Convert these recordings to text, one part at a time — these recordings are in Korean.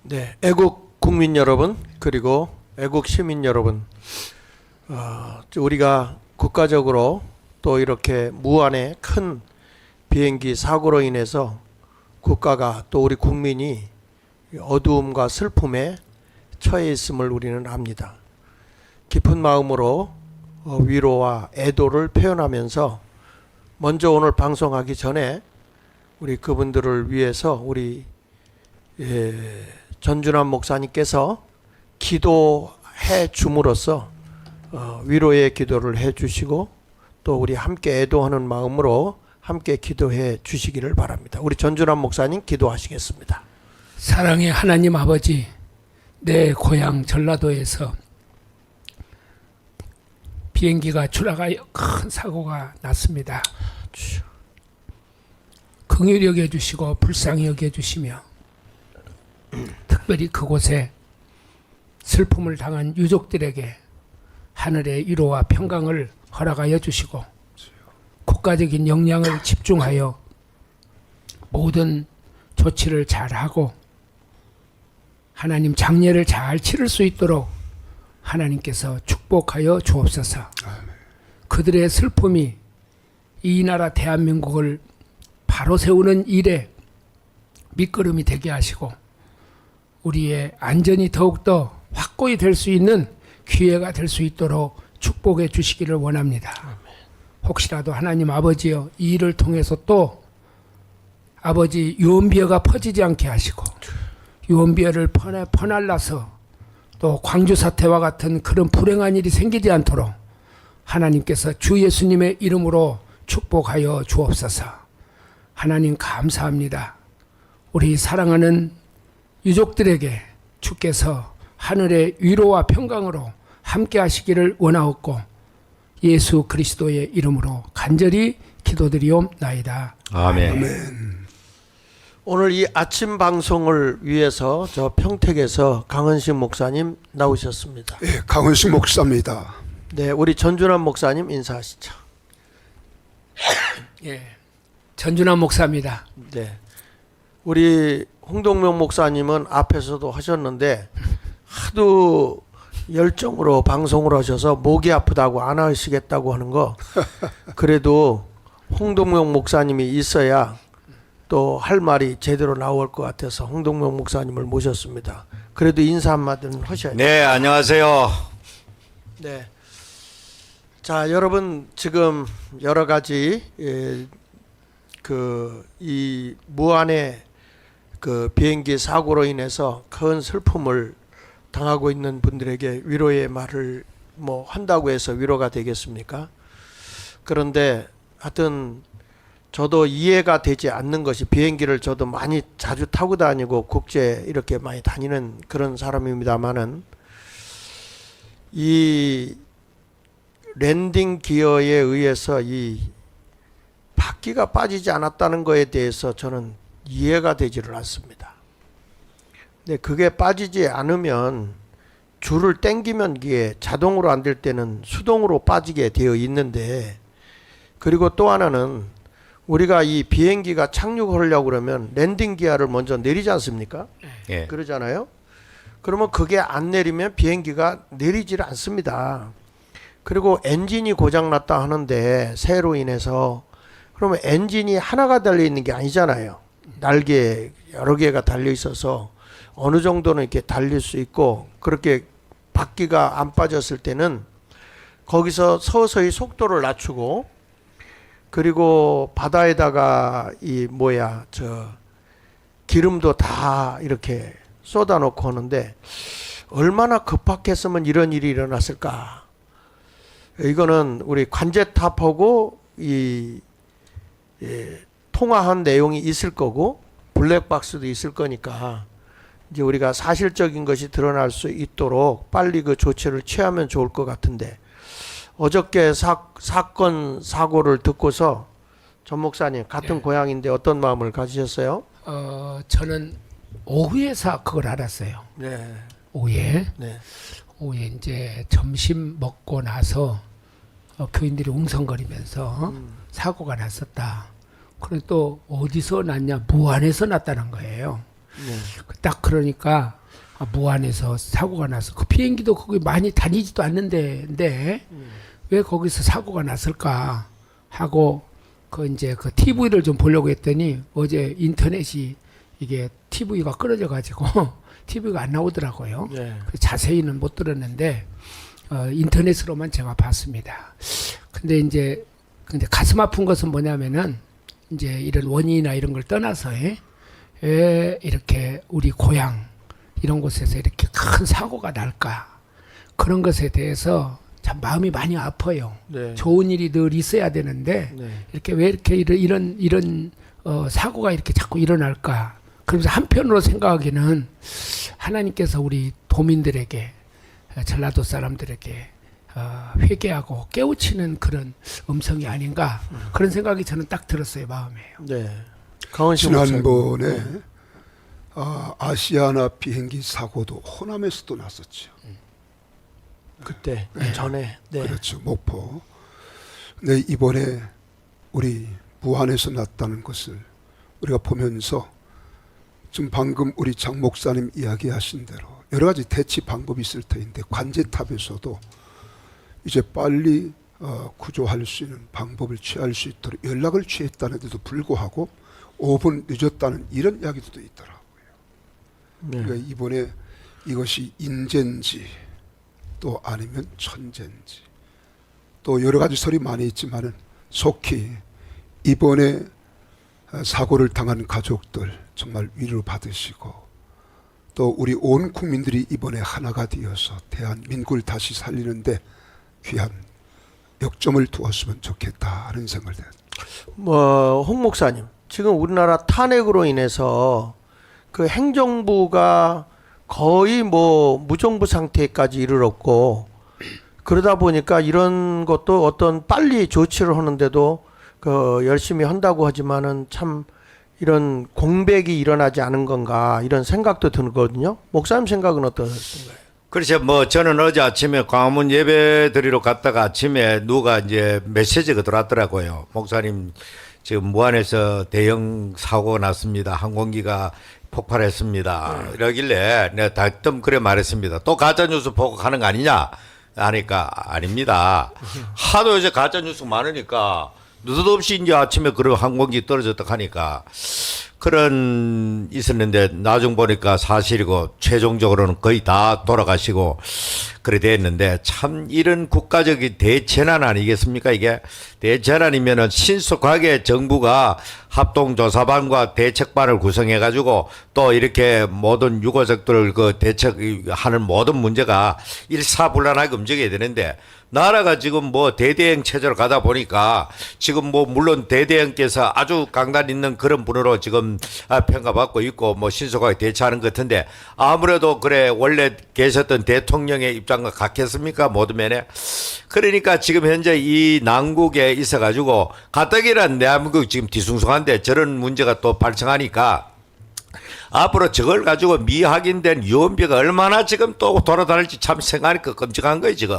네, 애국 국민 여러분, 그리고 애국 시민 여러분, 우리가 국가적으로 또 이렇게 무한의 큰 비행기 사고로 인해서 국가가 또 우리 국민이 어두움과 슬픔에 처해 있음을 우리는 압니다. 깊은 마음으로 위로와 애도를 표현하면서 먼저 오늘 방송하기 전에 우리 그분들을 위해서 우리 전준환 목사님께서 기도해 줌으로써 위로의 기도를 해 주시고 또 우리 함께 애도하는 마음으로 함께 기도해 주시기를 바랍니다. 우리 전준환 목사님 기도하시겠습니다. 사랑의 하나님 아버지, 내 고향 전라도에서 비행기가 추락하여 큰 사고가 났습니다. 긍휼히 여겨주시고 불쌍히 여겨주시며 특별히 그곳에 슬픔을 당한 유족들에게 하늘의 위로와 평강을 허락하여 주시고 국가적인 역량을 집중하여 모든 조치를 잘하고 하나님 장례를 잘 치를 수 있도록 하나님께서 축복하여 주옵소서. 그들의 슬픔이 이 나라 대한민국을 바로 세우는 일에 밑거름이 되게 하시고 우리의 안전이 더욱더 확고히 될 수 있는 기회가 될 수 있도록 축복해 주시기를 원합니다. 혹시라도 하나님 아버지여 이 일을 통해서 또 아버지 유언비어가 퍼지지 않게 하시고 유언비어를 퍼날라서 또 광주 사태와 같은 그런 불행한 일이 생기지 않도록 하나님께서 주 예수님의 이름으로 축복하여 주옵소서. 하나님 감사합니다. 우리 사랑하는 유족들에게 주께서 하늘의 위로와 평강으로 함께 하시기를 원하옵고 예수 그리스도의 이름으로 간절히 기도드리옵나이다. 아멘. 오늘 이 아침 방송을 위해서 저 평택에서 강은식 목사님 나오셨습니다. 예, 강은식 목사입니다. 네, 우리 전준환 목사님 인사하시죠. 예, 전준환 목사입니다. 네, 우리 홍동명 목사님은 앞에서도 하셨는데 하도 열정으로 방송을 하셔서 목이 아프다고 안 하시겠다고 하는 거 그래도 홍동명 목사님이 있어야 또 할 말이 제대로 나올 것 같아서 홍동명 목사님을 모셨습니다. 그래도 인사 한마디는 하셔야 돼요. 네, 안녕하세요. 네. 자, 여러분 지금 여러 가지 이 무한의 그 비행기 사고로 인해서 큰 슬픔을 당하고 있는 분들에게 위로의 말을 뭐 한다고 해서 위로가 되겠습니까? 그런데 하여튼 저도 이해가 되지 않는 것이 비행기를 저도 많이 자주 타고 다니고 국제 이렇게 많이 다니는 그런 사람입니다만은 이 랜딩 기어에 의해서 이 바퀴가 빠지지 않았다는 거에 대해서 저는 이해가 되지를 않습니다. 근데 그게 빠지지 않으면 줄을 당기면 이게 자동으로 안 될 때는 수동으로 빠지게 되어 있는데 그리고 또 하나는 우리가 이 비행기가 착륙하려고 그러면 랜딩 기어를 먼저 내리지 않습니까? 예. 그러잖아요. 그러면 그게 안 내리면 비행기가 내리질 않습니다. 그리고 엔진이 고장났다 하는데 새로 인해서 그러면 엔진이 하나가 달려 있는 게 아니잖아요. 날개 여러 개가 달려 있어서 어느 정도는 이렇게 달릴 수 있고 그렇게 바퀴가 안 빠졌을 때는 거기서 서서히 속도를 낮추고 그리고 바다에다가 기름도 다 이렇게 쏟아놓고 하는데 얼마나 급박했으면 이런 일이 일어났을까? 이거는 우리 관제탑하고 통화한 내용이 있을 거고 블랙박스도 있을 거니까 이제 우리가 사실적인 것이 드러날 수 있도록 빨리 그 조치를 취하면 좋을 것 같은데 어저께 사건 사고를 듣고서 전 목사님 같은 고향인데 어떤 마음을 가지셨어요? 저는 오후에서 그걸 알았어요. 네. 오후에 네. 이제 점심 먹고 나서 교인들이 웅성거리면서 사고가 났었다. 그리고 또 어디서 났냐? 무안에서 났다는 거예요. 딱 그러니까 무안에서 사고가 나서 그 비행기도 거기 많이 다니지도 않는데 왜 거기서 사고가 났을까 하고 그 이제 그 TV를 좀 보려고 했더니 어제 인터넷이 이게 TV가 끊어져 가지고 TV가 안 나오더라고요. 네. 그래서 자세히는 못 들었는데 인터넷으로만 제가 봤습니다. 근데 가슴 아픈 것은 뭐냐면은 이제 이런 원인이나 이런 걸 떠나서 왜 이렇게 우리 고향 이런 곳에서 이렇게 큰 사고가 날까 그런 것에 대해서 참 마음이 많이 아파요. 네. 좋은 일이 늘 있어야 되는데 네. 이렇게 왜 이렇게 이런 사고가 이렇게 자꾸 일어날까? 그러면서 한편으로 생각하기는 하나님께서 우리 도민들에게 전라도 사람들에게 회개하고 깨우치는 그런 음성이 아닌가 그런 생각이 저는 딱 들었어요 마음에요. 네. 강원식 목사님. 지난번에 아시아나 비행기 사고도 호남에서도 났었죠. 그때 전에. 네. 그렇죠. 목포. 근데 이번에 우리 무안에서 났다는 것을 우리가 보면서 지금 방금 우리 장 목사님 이야기하신 대로 여러 가지 대치 방법이 있을 터인데 관제탑에서도 이제 빨리 구조할 수 있는 방법을 취할 수 있도록 연락을 취했다는데도 불구하고 5분 늦었다는 이런 이야기도 있더라고요. 네. 그러니까 이번에 이것이 인재인지 또 아니면 천재인지 또 여러 가지 설이 많이 있지만은 속히 이번에 사고를 당한 가족들 정말 위로 받으시고 또 우리 온 국민들이 이번에 하나가 되어서 대한민국을 다시 살리는데 귀한 역점을 두었으면 좋겠다 하는 생각을 해요. 홍 목사님, 지금 우리나라 탄핵으로 인해서 그 행정부가 거의 무정부 상태까지 이르렀고 그러다 보니까 이런 것도 어떤 빨리 조치를 하는데도 열심히 한다고 하지만은 참 이런 공백이 일어나지 않은 건가 이런 생각도 들거든요. 목사님 생각은 어떠신가요? 그렇죠. 저는 어제 아침에 광화문 예배 드리러 갔다가 아침에 누가 이제 메시지가 들어왔더라고요. 목사님 지금 무안에서 대형 사고가 났습니다. 항공기가 폭발했습니다. 이러길래 내가 다뜸 그래 말했습니다. 또 가짜뉴스 보고 가는 거 아니냐? 하니까 아닙니다. 하도 이제 가짜뉴스 많으니까 느닷없이 이제 아침에 그런 항공기 떨어졌다 하니까 그런 있었는데 나중 보니까 사실이고 최종적으로는 거의 다 돌아가시고 그래 됐는데 참 이런 국가적인 대재난 아니겠습니까? 이게 대재난이면은 신속하게 정부가 합동조사반과 대책반을 구성해 가지고 또 이렇게 모든 유가족들을 대책하는 모든 문제가 일사불란하게 움직여야 되는데 나라가 지금 대대행 체제로 가다 보니까 지금 물론 대대행께서 아주 강단 있는 그런 분으로 지금 평가받고 있고 신속하게 대처하는 것 같은데 아무래도 그래 원래 계셨던 대통령의 입장과 같겠습니까? 모든 면에. 그러니까 지금 현재 이 난국에 있어가지고 가뜩이나 대한민국 지금 뒤숭숭한데 저런 문제가 또 발생하니까 앞으로 저걸 가지고 미확인된 유언비가 얼마나 지금 또 돌아다닐지 참 생각하니까 끔찍한 거예요 지금.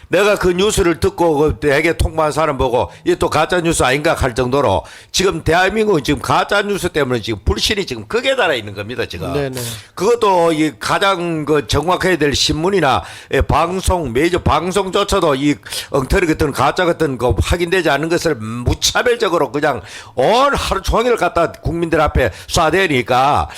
내가 그 뉴스를 듣고 대개 통보한 사람 보고 이게 또 가짜 뉴스 아닌가 할 정도로 지금 대한민국은 지금 가짜 뉴스 때문에 지금 불신이 지금 극에 달해 있는 겁니다 지금. 네네. 그것도 이 가장 정확해야 될 신문이나 방송 메이저 방송조차도 이 엉터리 같은 가짜 같은 거 확인되지 않은 것을 무차별적으로 그냥 온 하루 종일 갖다 국민들 앞에 쏴대니까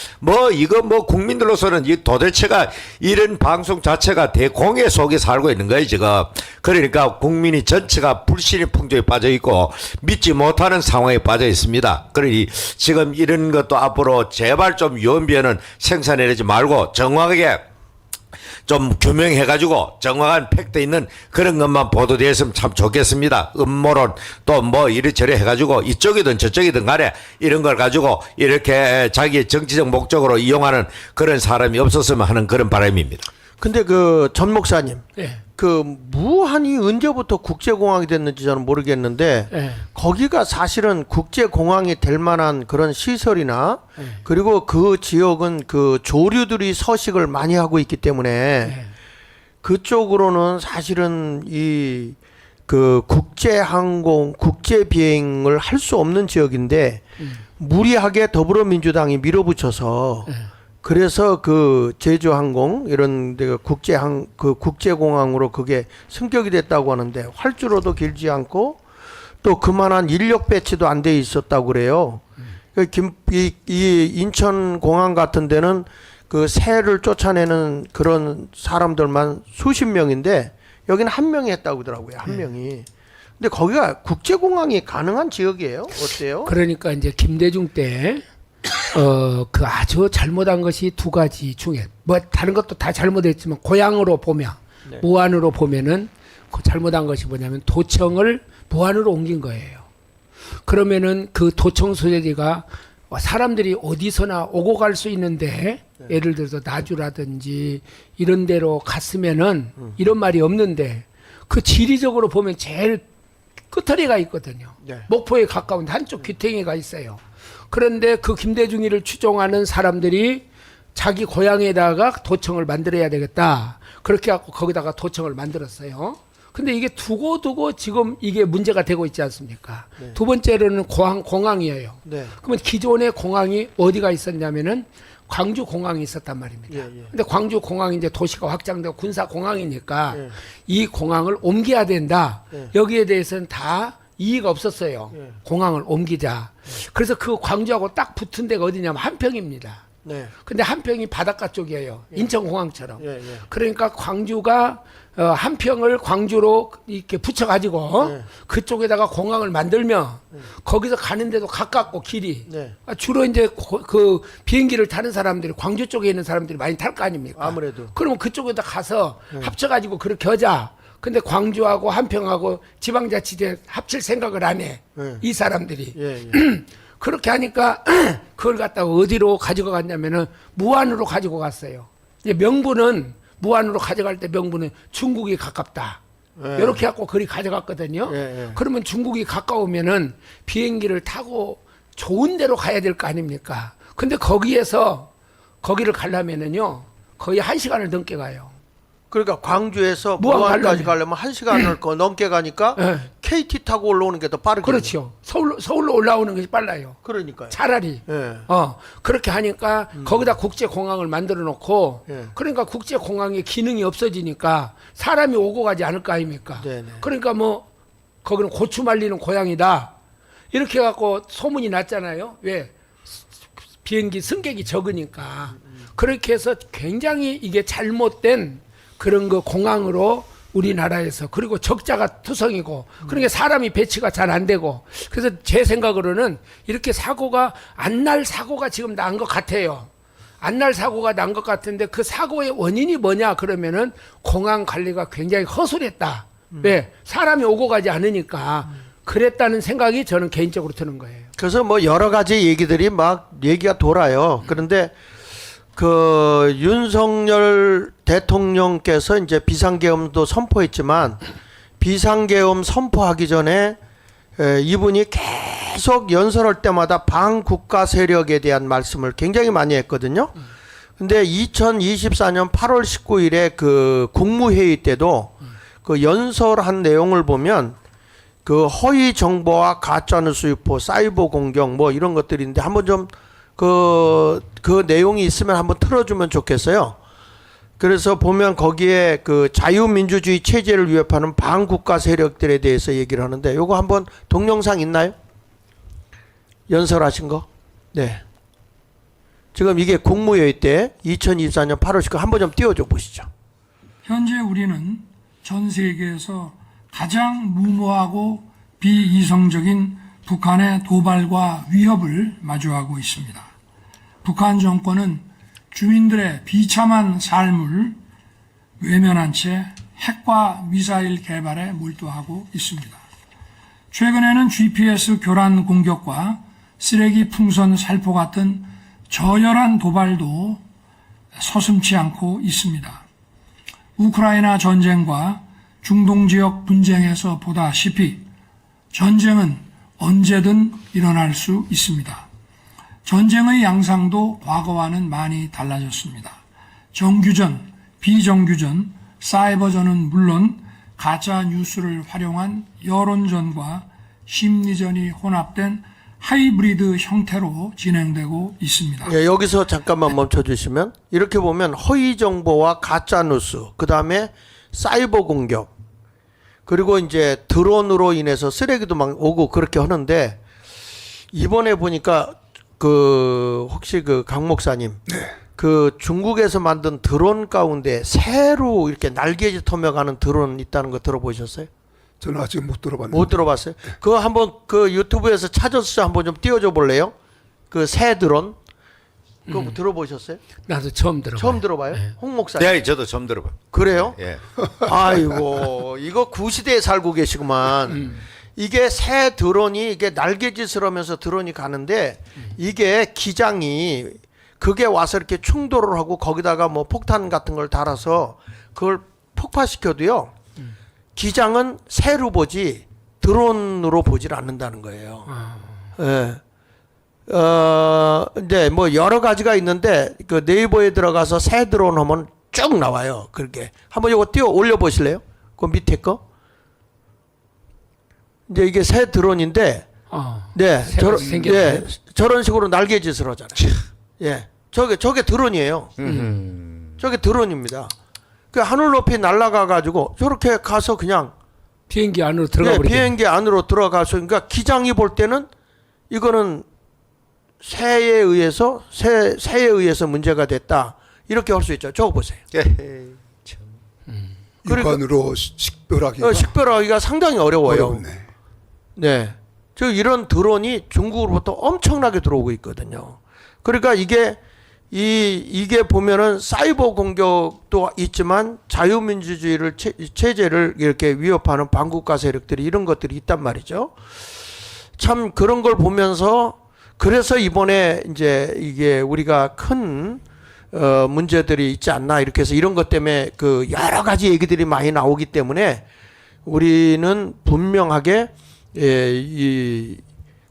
이거 국민들로서는 이 도대체가 이런 방송 자체가 대공해 속에 살고 있는 거예요 지금. 그러니까 국민이 전체가 불신의 풍조에 빠져 있고 믿지 못하는 상황에 빠져 있습니다. 그러니 지금 이런 것도 앞으로 제발 좀 유언비어는 생산해내지 말고 정확하게 좀 규명해가지고 정확한 팩트 있는 그런 것만 보도되었으면 참 좋겠습니다. 음모론 또 이리저리 해가지고 이쪽이든 저쪽이든 간에 이런 걸 가지고 이렇게 자기의 정치적 목적으로 이용하는 그런 사람이 없었으면 하는 그런 바람입니다. 근데 전 목사님, 예. 무한이 언제부터 국제공항이 됐는지 저는 모르겠는데 예. 거기가 사실은 국제공항이 될 만한 그런 시설이나 예. 그리고 그 지역은 조류들이 서식을 많이 하고 있기 때문에 예. 그쪽으로는 사실은 이 그 국제항공, 국제 비행을 할 수 없는 지역인데 무리하게 더불어민주당이 밀어붙여서 그래서 그 제주항공 이런 데가 그 국제공항으로 그게 승격이 됐다고 하는데 활주로도 길지 않고 또 그만한 인력 배치도 안 돼 있었다고 그래요. 이 인천공항 같은 데는 그 새를 쫓아내는 그런 사람들만 수십 명인데 여기는 한 명이 했다고 하더라고요. 한 명이. 근데 거기가 국제공항이 가능한 지역이에요? 어때요? 그러니까 이제 김대중 때 그 아주 잘못한 것이 두 가지 중에 뭐 다른 것도 다 잘못했지만 고향으로 보면 네. 무안으로 보면은 그 잘못한 것이 뭐냐면 도청을 무안으로 옮긴 거예요. 그러면은 그 도청 소재지가 사람들이 어디서나 오고 갈 수 있는데 예를 들어서 나주라든지 이런 데로 갔으면은 이런 말이 없는데 그 지리적으로 보면 제일 끝터리가 있거든요. 네. 목포에 가까운 한쪽 귀퉁이가 있어요. 그런데 그 김대중이를 추종하는 사람들이 자기 고향에다가 도청을 만들어야 되겠다. 그렇게 해갖고 거기다가 도청을 만들었어요. 근데 이게 두고 지금 이게 문제가 되고 있지 않습니까? 네. 두 번째로는 공항이에요. 네. 그러면 기존의 공항이 어디가 있었냐면은 광주 공항이 있었단 말입니다. 예, 예. 근데 광주 공항이 이제 도시가 확장되고 군사 공항이니까 예. 이 공항을 옮겨야 된다. 예. 여기에 대해서는 다 이의가 없었어요. 예. 공항을 옮기자. 그래서 그 광주하고 딱 붙은 데가 어디냐면 한평입니다. 네. 근데 한평이 바닷가 쪽이에요. 인천공항처럼. 예, 예. 그러니까 광주가 한평을 광주로 이렇게 붙여가지고 네. 그쪽에다가 공항을 만들면 거기서 가는데도 가깝고 길이 네. 주로 이제 그 비행기를 타는 사람들이 광주 쪽에 있는 사람들이 많이 탈 거 아닙니까? 아무래도. 그러면 그쪽에다 가서 합쳐가지고 그렇게 하자. 근데 광주하고 한평하고 지방자치제 합칠 생각을 안 해. 네. 이 사람들이. 예, 예. 그렇게 하니까 그걸 갖다가 어디로 가지고 갔냐면은 무안으로 가지고 갔어요. 이제 명분은 무안으로 가져갈 때 명분은 중국이 가깝다. 예. 이렇게 갖고 그리 가져갔거든요. 예, 예. 그러면 중국이 가까우면은 비행기를 타고 좋은 데로 가야 될 거 아닙니까? 근데 거기를 가려면은요 거의 1시간을 넘게 가요. 그러니까 광주에서 무안 무안까지 가려면. 가려면 1시간을 넘게 가니까 예. KT 타고 올라오는 게 더 빠르겠네요. 그렇죠. 서울로 올라오는 것이 빨라요. 그러니까요. 차라리. 예. 그렇게 하니까 거기다 국제공항을 만들어 놓고 예. 그러니까 국제공항의 기능이 없어지니까 사람이 오고 가지 않을 거 아닙니까? 네네. 그러니까 뭐 거기는 고추 말리는 고향이다. 이렇게 해갖고 소문이 났잖아요. 왜? 비행기 승객이 적으니까. 그렇게 해서 굉장히 이게 잘못된 그런 그 공항으로 우리나라에서 그리고 적자가 투성이고 그러니까 사람이 배치가 잘 안 되고 그래서 제 생각으로는 이렇게 사고가 안 날 사고가 지금 난 것 같아요. 안 날 사고가 난 것 같은데 그 사고의 원인이 뭐냐 그러면은 공항 관리가 굉장히 허술했다. 왜? 사람이 오고 가지 않으니까 그랬다는 생각이 저는 개인적으로 드는 거예요. 그래서 뭐 여러 가지 얘기들이 막 얘기가 돌아요. 그런데 그 윤석열 대통령께서 이제 비상계엄도 선포했지만 비상계엄 선포하기 전에 이분이 계속 연설할 때마다 반국가 세력에 대한 말씀을 굉장히 많이 했거든요. 근데 2024년 8월 19일에 그 국무회의 때도 그 연설한 내용을 보면 그 허위 정보와 가짜 뉴스 유포, 사이버 공격 뭐 이런 것들인데 한번 좀 그 내용이 있으면 한번 틀어주면 좋겠어요. 그래서 보면 거기에 그 자유민주주의 체제를 위협하는 반국가 세력들에 대해서 얘기를 하는데 요거 한번 동영상 있나요? 연설하신 거? 네. 지금 이게 국무회의 때 2024년 8월 19일 한번 좀 띄워줘 보시죠. 현재 우리는 전 세계에서 가장 무모하고 비이성적인 북한의 도발과 위협을 마주하고 있습니다. 북한 정권은 주민들의 비참한 삶을 외면한 채 핵과 미사일 개발에 몰두하고 있습니다. 최근에는 GPS 교란 공격과 쓰레기 풍선 살포 같은 저열한 도발도 서슴지 않고 있습니다. 우크라이나 전쟁과 중동 지역 분쟁에서 보다시피 전쟁은 언제든 일어날 수 있습니다. 전쟁의 양상도 과거와는 많이 달라졌습니다. 정규전, 비정규전, 사이버전은 물론 가짜 뉴스를 활용한 여론전과 심리전이 혼합된 하이브리드 형태로 진행되고 있습니다. 예, 여기서 잠깐만 멈춰주시면 이렇게 보면 허위 정보와 가짜 뉴스, 그 다음에 사이버 공격, 그리고 이제 드론으로 인해서 쓰레기도 막 오고 그렇게 하는데 이번에 보니까 그 혹시 그 강 목사님, 그 중국에서 만든 드론 가운데 새로 이렇게 날개짓 터며 가는 드론 있다는 거 들어보셨어요? 저는 아직 못 들어봤는데. 못 들어봤어요? 그거 한번 그 유튜브에서 찾아서 한번 좀 띄워줘 볼래요? 그 새 드론 그거 들어보셨어요? 나도 처음 들어봐요. 처음 들어봐요? 네. 홍 목사님. 네, 저도 처음 들어봐. 그래요? 예. 아이고 이거 구시대에 살고 계시구만. 이게 새 드론이 이게 날개짓을 하면서 드론이 가는데 이게 기장이 그게 와서 이렇게 충돌을 하고 거기다가 뭐 폭탄 같은 걸 달아서 그걸 폭파시켜도요. 기장은 새로 보지 드론으로 보질 않는다는 거예요. 예. 근데 뭐 여러 가지가 있는데 그 네이버에 들어가서 새 드론 하면 쭉 나와요. 그렇게 한번 이거 띄워 올려 보실래요? 그 밑에 거. 이제 이게 새 드론인데, 네, 새로 생겼어요? 예, 저런 식으로 날개짓을 하잖아요. 예, 저게 드론이에요. 저게 드론입니다. 그 하늘 높이 날아가 가지고 저렇게 가서 그냥 비행기 안으로 들어가 예, 버리죠. 비행기 안으로 들어가서 그러니까 기장이 볼 때는 이거는 새에 의해서 문제가 됐다 이렇게 할 수 있죠. 저거 보세요. 예. 육안으로 식별하기가 식별하기가 상당히 어려워요. 어렵네. 네, 저 이런 드론이 중국으로부터 엄청나게 들어오고 있거든요. 그러니까 이게 보면은 사이버 공격도 있지만 자유민주주의를 체제를 이렇게 위협하는 반국가 세력들이 이런 것들이 있단 말이죠. 참 그런 걸 보면서 그래서 이번에 이제 이게 우리가 큰 문제들이 있지 않나 이렇게 해서 이런 것 때문에 그 여러 가지 얘기들이 많이 나오기 때문에 우리는 분명하게 이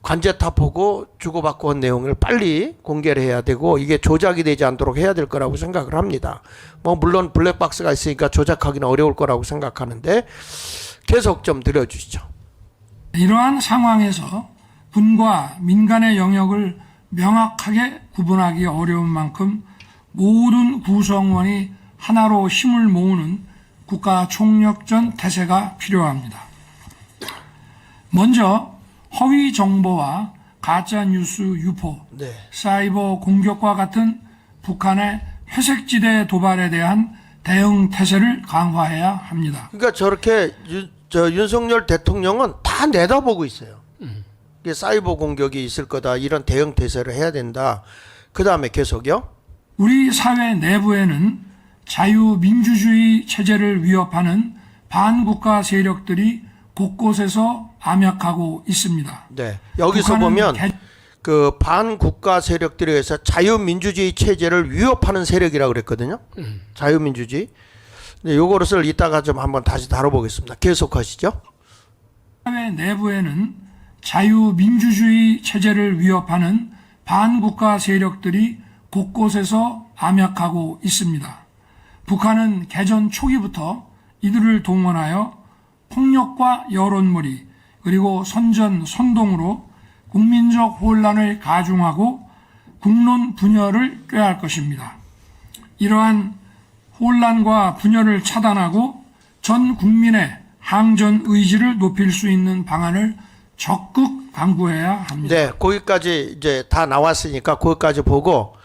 관제탑하고 주고받고 한 내용을 빨리 공개를 해야 되고 이게 조작이 되지 않도록 해야 될 거라고 생각을 합니다. 뭐 물론 블랙박스가 있으니까 조작하기는 어려울 거라고 생각하는데 계속 좀 들려주시죠. 이러한 상황에서 군과 민간의 영역을 명확하게 구분하기 어려운 만큼 모든 구성원이 하나로 힘을 모으는 국가 총력전 태세가 필요합니다. 먼저 허위 정보와 가짜 뉴스 유포, 네. 사이버 공격과 같은 북한의 회색지대 도발에 대한 대응 태세를 강화해야 합니다. 그러니까 저렇게 윤석열 대통령은 다 내다보고 있어요. 이게 사이버 공격이 있을 거다 이런 대응 태세를 해야 된다. 그 다음에 계속요. 우리 사회 내부에는 자유민주주의 체제를 위협하는 반국가 세력들이 곳곳에서 암약하고 있습니다. 네. 여기서 보면 그 반국가 세력들에 의해서 자유민주주의 체제를 위협하는 세력이라고 그랬거든요. 자유민주주의. 네, 요거를 이따가 좀 한번 다시 다뤄보겠습니다. 계속하시죠. 사회 내부에는 자유민주주의 체제를 위협하는 반국가 세력들이 곳곳에서 암약하고 있습니다. 북한은 개전 초기부터 이들을 동원하여 폭력과 여론몰이 그리고 선전선동으로 국민적 혼란을 가중하고 국론 분열을 꾀할 것입니다. 이러한 혼란과 분열을 차단하고 전 국민의 항전 의지를 높일 수 있는 방안을 적극 강구해야 합니다. 네, 거기까지 이제 다 나왔으니까 거기까지 보고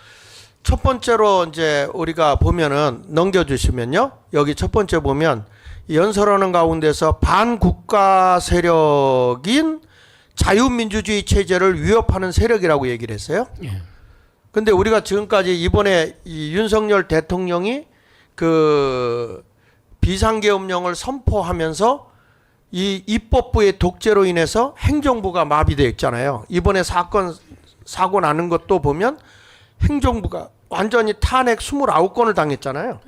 첫 번째로 이제 우리가 보면은 넘겨주시면요. 여기 첫 번째 보면 연설하는 가운데서 반국가 세력인 자유민주주의 체제를 위협하는 세력이라고 얘기를 했어요. 근데 우리가 지금까지 이번에 이 윤석열 대통령이 그 비상계엄령을 선포하면서 이 입법부의 독재로 인해서 행정부가 마비되어 있잖아요. 이번에 사고 나는 것도 보면 행정부가 완전히 탄핵 29건을 당했잖아요.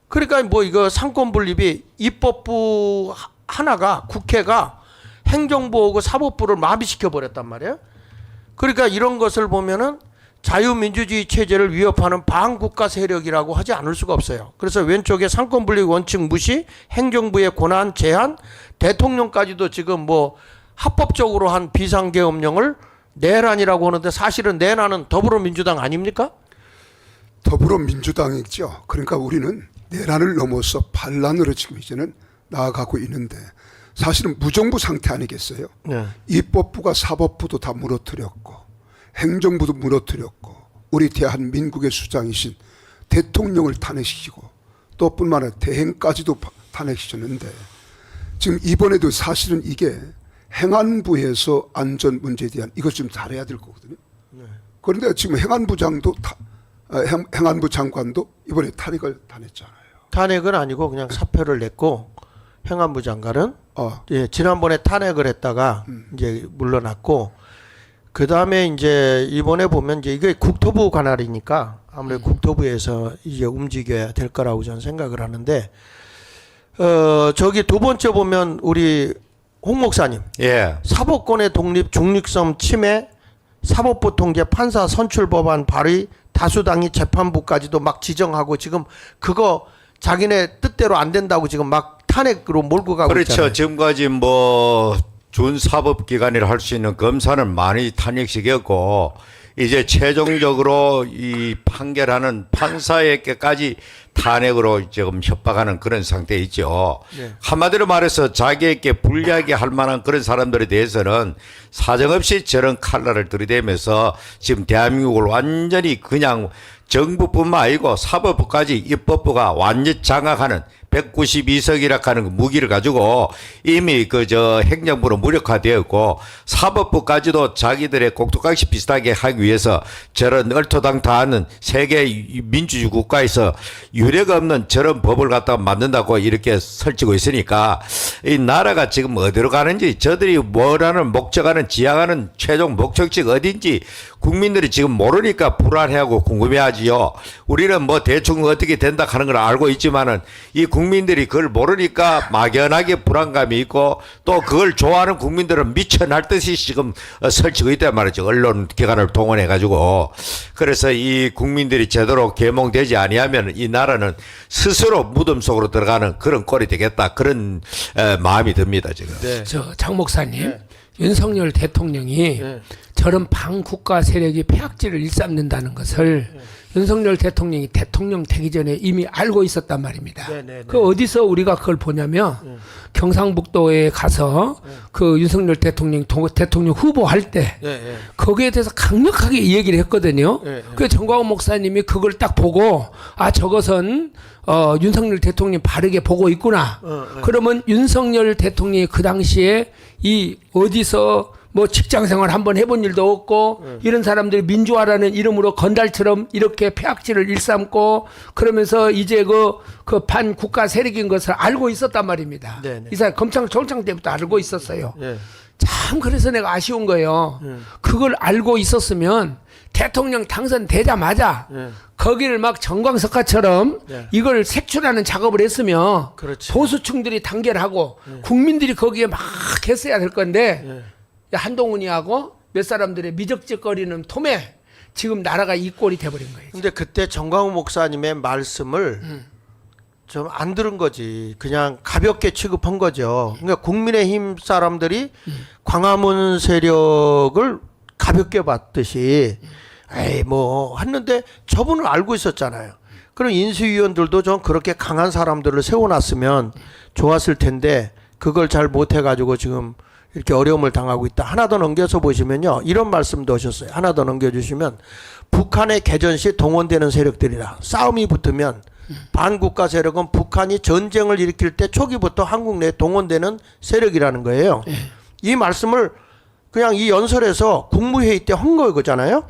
그러니까 뭐 이거 상권 분립이 입법부 하나가 국회가 행정부하고 사법부를 마비시켜 버렸단 말이에요. 그러니까 이런 것을 보면은 자유민주주의 체제를 위협하는 반국가 세력이라고 하지 않을 수가 없어요. 그래서 왼쪽에 상권분립 원칙 무시, 행정부의 권한 제한, 대통령까지도 지금 뭐 합법적으로 한 비상계엄령을 내란이라고 하는데 사실은 내란은 더불어민주당 아닙니까? 더불어민주당이죠. 그러니까 우리는 내란을 넘어서 반란으로 지금 이제는 나아가고 있는데 사실은 무정부 상태 아니겠어요? 네. 입법부가 사법부도 다 무너뜨렸고 행정부도 무너뜨렸고 우리 대한민국의 수장이신 대통령을 탄핵시키고 또 뿐만 아니라 대행까지도 탄핵시켰는데 지금 이번에도 사실은 이게 행안부에서 안전 문제에 대한 이것 좀 잘해야 될 거거든요. 그런데 지금 행안부 장관도 이번에 탄핵을 당했잖아요. 탄핵은 아니고 그냥 사표를 냈고 행안부 장관은 예, 지난번에 탄핵을 했다가 이제 물러났고 그 다음에 이제 이번에 보면 이제 이게 국토부 관할이니까 아무래도 국토부에서 이제 움직여야 될 거라고 저는 생각을 하는데 저기 두 번째 보면 우리 홍 목사님 예. 사법권의 독립 중립성 침해 사법부 통제 판사 선출 법안 발의 다수당이 재판부까지도 막 지정하고 지금 그거 자기네 뜻대로 안 된다고 지금 막 탄핵으로 몰고 가고 그렇죠. 있잖아요. 지금까지 뭐 준사법기관이라 할 수 있는 검사는 많이 탄핵시켰고 이제 최종적으로 이 판결하는 판사에게까지 탄핵으로 지금 협박하는 그런 상태에 있죠. 네. 한마디로 말해서 자기에게 불리하게 할 만한 그런 사람들에 대해서는 사정없이 저런 칼날을 들이대면서 지금 대한민국을 완전히 그냥 정부뿐만 아니고 사법부까지 입법부가 완전 장악하는 192석이라 하는 그 무기를 가지고 이미 행정부로 무력화되었고 사법부까지도 자기들의 곡독각시 비슷하게 하기 위해서 저런 얼토당토하는 세계 민주주의 국가에서 유례가 없는 저런 법을 갖다가 만든다고 이렇게 설치고 있으니까 이 나라가 지금 어디로 가는지 저들이 뭐라는 목적하는 지향하는 최종 목적지가 어딘지 국민들이 지금 모르니까 불안해하고 궁금해하지요. 우리는 뭐 대충 어떻게 된다 하는 걸 알고 있지만은 이 국민들이 그걸 모르니까 막연하게 불안감이 있고 또 그걸 좋아하는 국민들은 미쳐 날듯이 지금 설치고 있단 말이죠. 언론 기관을 동원해 가지고. 그래서 이 국민들이 제대로 계몽되지 아니하면 이 나라는 스스로 무덤 속으로 들어가는 그런 꼴이 되겠다. 그런 마음이 듭니다, 지금. 네. 저 장 목사님, 윤석열 대통령이 네. 저런 반국가 세력이 폐악질을 일삼는다는 것을 윤석열 대통령이 대통령 되기 전에 이미 알고 있었단 말입니다. 그 어디서 우리가 그걸 보냐면 경상북도에 가서 그 윤석열 대통령 후보할 때 거기에 대해서 강력하게 이 얘기를 했거든요. 그 정광훈 목사님이 그걸 딱 보고 아 저것은 윤석열 대통령이 바르게 보고 있구나. 그러면 윤석열 대통령이 그 당시에 이 어디서 뭐 직장생활 한번 해본 일도 없고 이런 사람들이 민주화라는 이름으로 건달처럼 이렇게 폐악질을 일삼고 그러면서 이제 그 반국가 세력인 것을 알고 있었단 말입니다. 네네. 이 사람 검찰총장 때부터 알고 있었어요. 참 그래서 내가 아쉬운 거예요. 그걸 알고 있었으면 대통령 당선되자마자 거기를 막 정광석화처럼 이걸 색출하는 작업을 했으면 그렇지. 보수층들이 단결하고 국민들이 거기에 막 했어야 될 건데 한동훈이하고 몇 사람들의 미적지거리는 톰에 지금 나라가 이 꼴이 돼버린 거예요. 근데 그때 정광훈 목사님의 말씀을 좀 안 들은 거지. 그냥 가볍게 취급한 거죠. 그러니까 국민의힘 사람들이 광화문 세력을 가볍게 봤듯이 에이 뭐 했는데 저분을 알고 있었잖아요. 그럼 인수위원들도 좀 그렇게 강한 사람들을 세워놨으면 좋았을 텐데 그걸 잘 못해가지고 지금 이렇게 어려움을 당하고 있다. 하나 더 넘겨서 보시면요. 이런 말씀도 하셨어요. 하나 더 넘겨주시면 북한의 개전 시 동원되는 세력들이라 싸움이 붙으면 반국가 세력은 북한이 전쟁을 일으킬 때 초기부터 한국 내에 동원되는 세력이라는 거예요. 이 말씀을 그냥 이 연설에서 국무회의 때 한 거잖아요.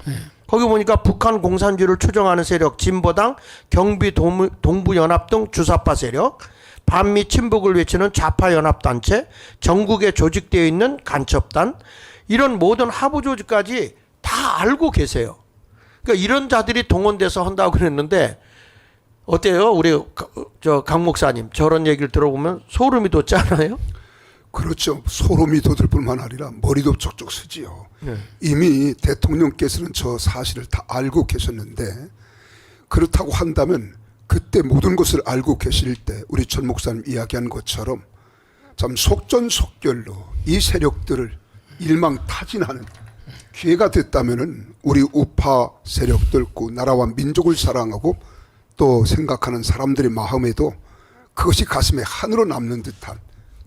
거기 보니까 북한 공산주의를 추종하는 세력, 진보당, 경비 동부연합 등 주사파 세력, 반미 친북을 외치는 좌파 연합단체, 전국에 조직되어 있는 간첩단, 이런 모든 하부 조직까지 다 알고 계세요. 그러니까 이런 자들이 동원돼서 한다고 그랬는데 어때요? 우리 강 목사님 저런 얘기를 들어보면 소름이 돋지 않아요? 그렇죠. 소름이 돋을 뿐만 아니라 머리도 쩍쩍 쓰지요. 이미 대통령께서는 저 사실을 다 알고 계셨는데 그렇다고 한다면 그때 모든 것을 알고 계실 때 우리 전 목사님 이야기한 것처럼 참 속전속결로 이 세력들을 일망타진하는 기회가 됐다면은 우리 우파 세력들, 그 나라와 민족을 사랑하고 또 생각하는 사람들의 마음에도 그것이 가슴에 한으로 남는 듯한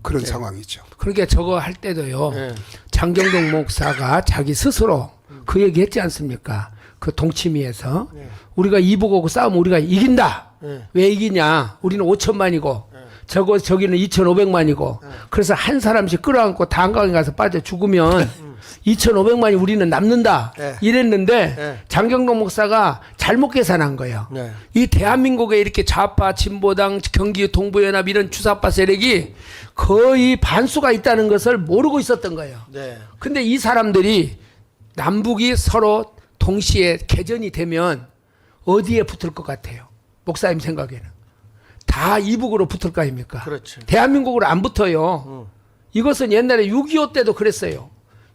그런 상황이죠. 그러니까 저거 할 때도요. 네. 장경동 목사가 자기 스스로 그 얘기 했지 않습니까? 그 동치미에서 우리가 이북하고 싸우면 우리가 이긴다. 왜 이기냐? 우리는 5천만이고 저기는 2,500만이고 그래서 한 사람씩 끌어안고 단강에 가서 빠져 죽으면 2,500만이 우리는 남는다. 네. 이랬는데 네. 장경동 목사가 잘못 계산한 거예요. 네. 이 대한민국에 이렇게 좌파, 진보당, 경기 동부연합 이런 주사파 세력이 거의 반수가 있다는 것을 모르고 있었던 거예요. 네. 근데 이 사람들이 남북이 서로 동시에 개전이 되면 어디에 붙을 것 같아요? 목사님 생각에는. 다 이북으로 붙을 거 아닙니까? 그렇죠. 대한민국으로 안 붙어요. 이것은 옛날에 6.25 때도 그랬어요.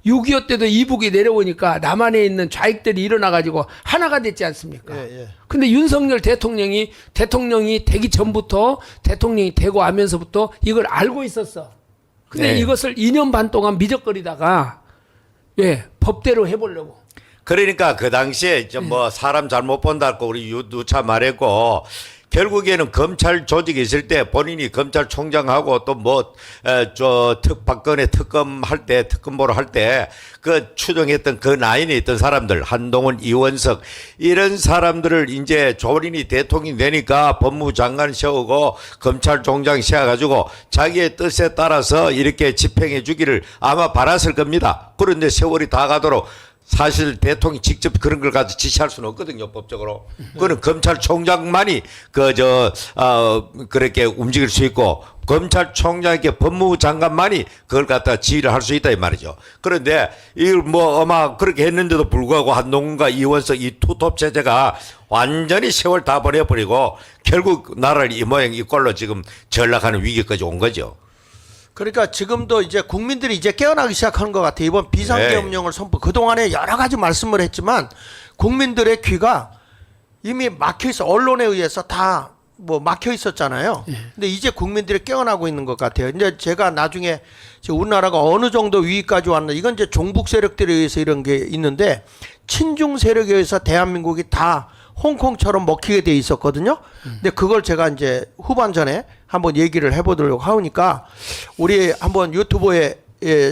6.25 때도 이북이 내려오니까 남한에 있는 좌익들이 일어나가지고 하나가 됐지 않습니까? 예, 예. 근데 윤석열 대통령이 되기 전부터 대통령이 되고 하면서부터 이걸 알고 있었어. 근데 네. 이것을 2년 반 동안 미적거리다가 법대로 해보려고. 그러니까 그 당시에 뭐 사람 잘못 본다고 우리 누차 말했고 결국에는 검찰 조직이 있을 때 본인이 검찰총장하고 또 뭐 저 박근혜 특검 할 때 특검보로 할 때 그 추정했던 그 라인에 있던 사람들 한동훈, 이원석 이런 사람들을 이제 조린이 대통령이 되니까 법무장관 세우고 검찰총장 세워가지고 자기의 뜻에 따라서 이렇게 집행해 주기를 아마 바랐을 겁니다. 그런데 세월이 다 가도록 사실 대통령이 직접 그런 걸 가지고 지시할 수는 없거든요, 법적으로. 그거는 검찰총장만이 그렇게 움직일 수 있고, 검찰총장에게 법무장관만이 그걸 갖다 지휘를 할 수 있다, 이 말이죠. 그런데, 이걸 뭐 아마 그렇게 했는데도 불구하고 한동훈과 이원석 이 투톱 체제가 완전히 세월 다 보내버리고, 결국 나라를 이 모양 이 꼴로 지금 전락하는 위기까지 온 거죠. 그러니까 지금도 이제 국민들이 이제 깨어나기 시작하는 것 같아요. 이번 비상계엄령을 선포. 그동안에 여러 가지 말씀을 했지만 국민들의 귀가 이미 막혀 있어. 언론에 의해서 다 뭐 막혀 있었잖아요. 근데 이제 국민들이 깨어나고 있는 것 같아요. 이제 제가 나중에 우리나라가 어느 정도 위기까지 왔나, 이건 이제 종북 세력들에 의해서 이런 게 있는데 친중 세력에 의해서 대한민국이 다 홍콩처럼 먹히게 돼 있었거든요. 근데 그걸 제가 이제 후반전에 한번 얘기를 해보도록 하니까 우리 한번 유튜브에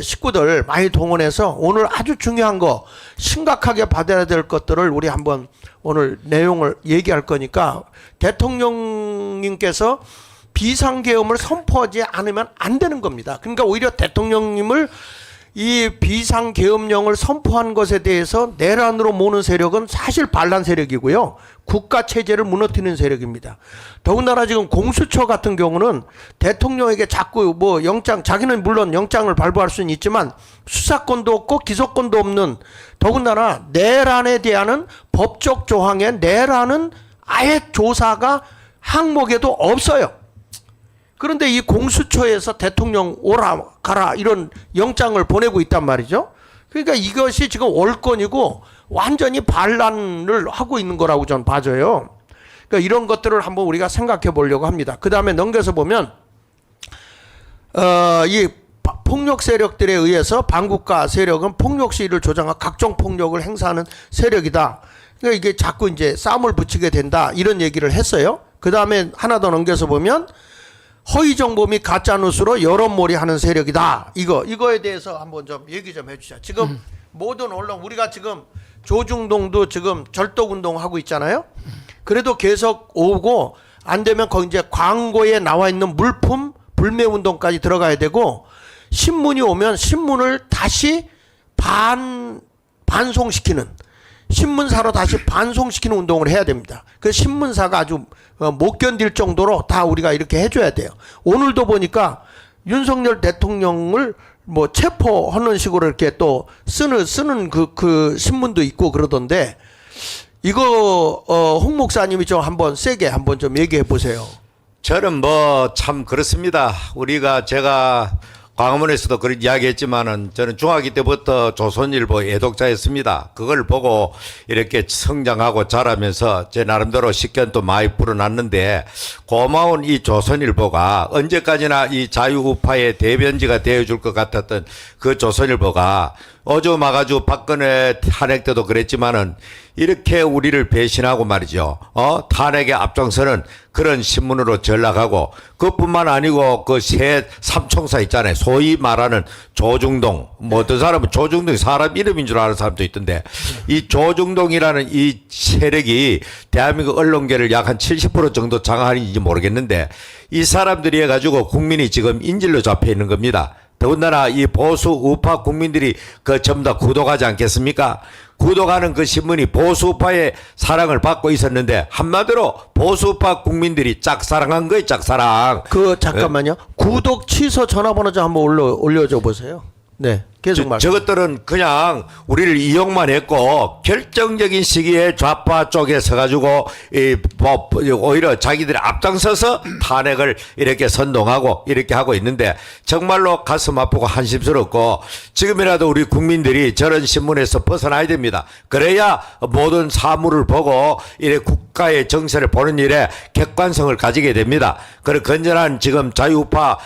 식구들 많이 동원해서 오늘 아주 중요한 거 심각하게 받아야 될 것들을 우리 한번 오늘 내용을 얘기할 거니까 대통령님께서 비상계엄을 선포하지 않으면 안 되는 겁니다. 그러니까 오히려 대통령님을 이 비상계엄령을 선포한 것에 대해서 내란으로 모는 세력은 사실 반란 세력이고요. 국가체제를 무너뜨리는 세력입니다. 더군다나 지금 공수처 같은 경우는 대통령에게 자꾸 뭐 영장, 자기는 물론 영장을 발부할 수는 있지만 수사권도 없고 기소권도 없는, 더군다나 내란에 대한 법적 조항에 내란은 아예 조사가 항목에도 없어요. 그런데 이 공수처에서 대통령 오라 가라 이런 영장을 보내고 있단 말이죠. 그러니까 이것이 지금 월권이고 완전히 반란을 하고 있는 거라고 저는 봐져요. 그러니까 이런 것들을 한번 우리가 생각해 보려고 합니다. 그 다음에 넘겨서 보면 이 폭력 세력들에 의해서 반국가 세력은 폭력 시위를 조장하고 각종 폭력을 행사하는 세력이다. 그러니까 이게 자꾸 이제 싸움을 붙이게 된다 이런 얘기를 했어요. 그 다음에 하나 더 넘겨서 보면 허위 정보 및 가짜 뉴스로 여론몰이 하는 세력이다. 이거에 대해서 한번 좀 얘기 좀 해주자. 지금 모든 언론, 우리가 지금 조중동도 지금 절독운동 하고 있잖아요. 그래도 계속 오고 안 되면 거기 이제 광고에 나와 있는 물품 불매운동까지 들어가야 되고, 신문이 오면 신문을 다시 반송시키는, 신문사로 다시 반송시키는 운동을 해야 됩니다. 그 신문사가 아주 못 견딜 정도로 다 우리가 이렇게 해줘야 돼요. 오늘도 보니까 윤석열 대통령을 뭐 체포하는 식으로 이렇게 또 쓰는 그 신문도 있고 그러던데, 이거 홍 목사님이 좀 한번 세게 한번 좀 얘기해 보세요. 저는 뭐 참 그렇습니다. 제가 광화문에서도 그런 이야기했지만은 저는 중학교 때부터 조선일보 애독자였습니다. 그걸 보고 이렇게 성장하고 자라면서 제 나름대로 식견도 많이 불어났는데 고마운 이 조선일보가 언제까지나 이 자유우파의 대변지가 되어줄 것 같았던 그 조선일보가 오줌 와가지고 박근혜 탄핵 때도 그랬지만은 이렇게 우리를 배신하고 말이죠. 탄핵에 앞장서는 그런 신문으로 전락하고 그뿐만 아니고 그 새 삼총사 있잖아요. 소위 말하는 조중동. 뭐 어떤 사람은 조중동이 사람 이름인 줄 아는 사람도 있던데 이 조중동이라는 이 세력이 대한민국 언론계를 약 한 70% 정도 장악하는지 모르겠는데 이 사람들이 해가지고 국민이 지금 인질로 잡혀 있는 겁니다. 더군다나 이 보수 우파 국민들이 그 전부 다 구독하지 않겠습니까? 구독하는 그 신문이 보수 우파의 사랑을 받고 있었는데 한마디로 보수 우파 국민들이 짝사랑한 거예요, 짝사랑. 잠깐만요. 구독 취소 전화번호 좀 한번 올려줘 보세요. 네, 계속 말씀. 저것들은 그냥 우리를 이용만 했고 결정적인 시기에 좌파 쪽에 서가지고 오히려 자기들이 앞장서서 탄핵을 이렇게 선동하고 이렇게 하고 있는데 정말로 가슴 아프고 한심스럽고 지금이라도 우리 국민들이 저런 신문에서 벗어나야 됩니다. 그래야 모든 사물을 보고 이래 국가의 정세를 보는 일에 객관성을 가지게 됩니다. 그런 건전한 지금 자유우파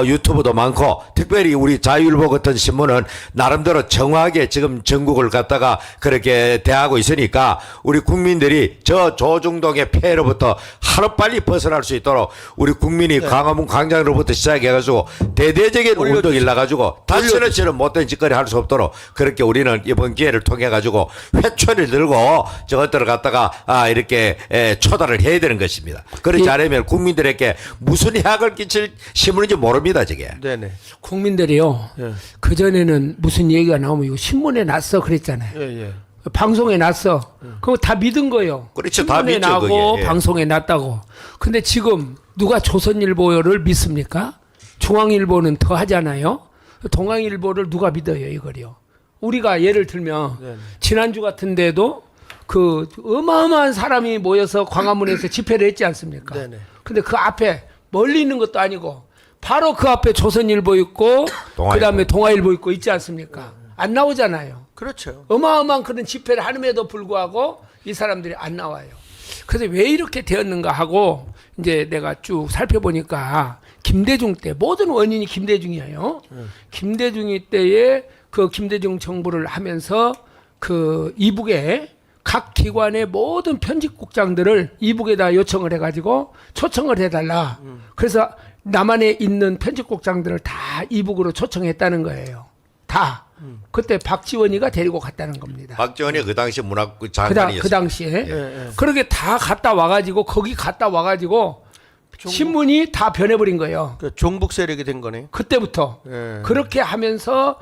유튜브도 많고 특별히 우리 자유일보 같은 신문은 나름대로 정확하게 지금 전국을 갖다가 그렇게 대하고 있으니까 우리 국민들이 저 조중동의 폐해로부터 하루빨리 벗어날 수 있도록 우리 국민이 광화문 광장으로부터 시작해가지고 대대적인 운동이 일어나가지고 다시는 저는 못된 짓거리 할 수 없도록 그렇게 우리는 이번 기회를 통해가지고 회초리를 들고 저것들을 갖다가 이렇게 초달을 해야 되는 것입니다. 그렇지 않으면 국민들에게 무슨 해악을 끼칠 신문인지 모릅니다, 저게. 네네. 국민들이요. 예. 그전에는 무슨 얘기가 나오면 이거 신문에 났어 그랬잖아요. 예. 방송에 났어. 그거 다 믿은 거예요. 그렇죠. 다 신문에 믿죠, 나고 그게. 예. 방송에 났다고. 근데 지금 누가 조선일보를 믿습니까? 중앙일보는 더 하잖아요. 동아일보를 누가 믿어요, 이거요. 우리가 예를 들면 네네. 지난주 같은 데도 그 어마어마한 사람이 모여서 광화문에서 집회를 했지 않습니까? 네네. 근데 그 앞에 멀리 있는 것도 아니고 바로 그 앞에 조선일보 있고 동아일보. 그다음에 동아일보 있고 있지 않습니까? 안 나오잖아요. 그렇죠. 어마어마한 그런 집회를 하는데도 불구하고 이 사람들이 안 나와요. 그래서 왜 이렇게 되었는가 하고 이제 내가 쭉 살펴보니까 김대중 때 모든 원인이 김대중이에요. 김대중이 때에 그 김대중 정부를 하면서 그 이북에 각 기관의 모든 편집국장들을 이북에다 요청을 해가지고 초청을 해달라. 그래서 남한에 있는 편집국장들을 다 이북으로 초청했다는 거예요. 다. 그때 박지원이가 데리고 갔다는 겁니다. 박지원이 그 당시 문화부 장관이었어요. 그 당시에. 예. 그렇게 다 갔다 와가지고 거기 갔다 와가지고 신문이 다 변해버린 거예요. 그 종북 세력이 된 거네. 그때부터. 예. 그렇게 하면서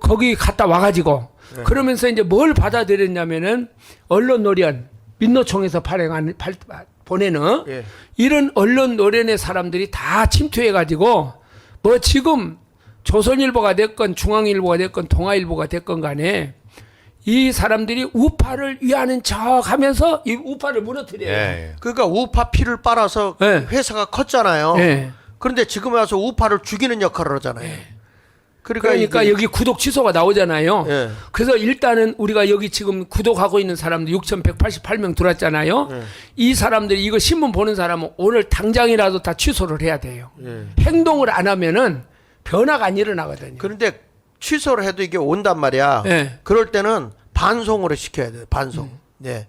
거기 갔다 와가지고 그러면서 이제 뭘 받아들였냐면은 언론 노련 민노총에서 보내는 예. 이런 언론 노련의 사람들이 다 침투해가지고 뭐 지금 조선일보가 됐건 중앙일보가 됐건 동아일보가 됐건 간에 이 사람들이 우파를 위하는 척 하면서 이 우파를 무너뜨려요. 예. 그러니까 우파 피를 빨아서 네. 회사가 컸잖아요. 예. 그런데 지금 와서 우파를 죽이는 역할을 하잖아요. 그러니까 이게- 여기 구독 취소가 나오잖아요. 예. 그래서 일단은 우리가 여기 지금 구독하고 있는 사람들 6,188명 들어왔잖아요. 예. 이 사람들이 이거 신문 보는 사람은 오늘 당장이라도 다 취소를 해야 돼요. 예. 행동을 안 하면은 변화가 안 일어나거든요. 그런데 취소를 해도 이게 온단 말이야. 예. 그럴 때는 반송으로 시켜야 돼요. 반송. 네.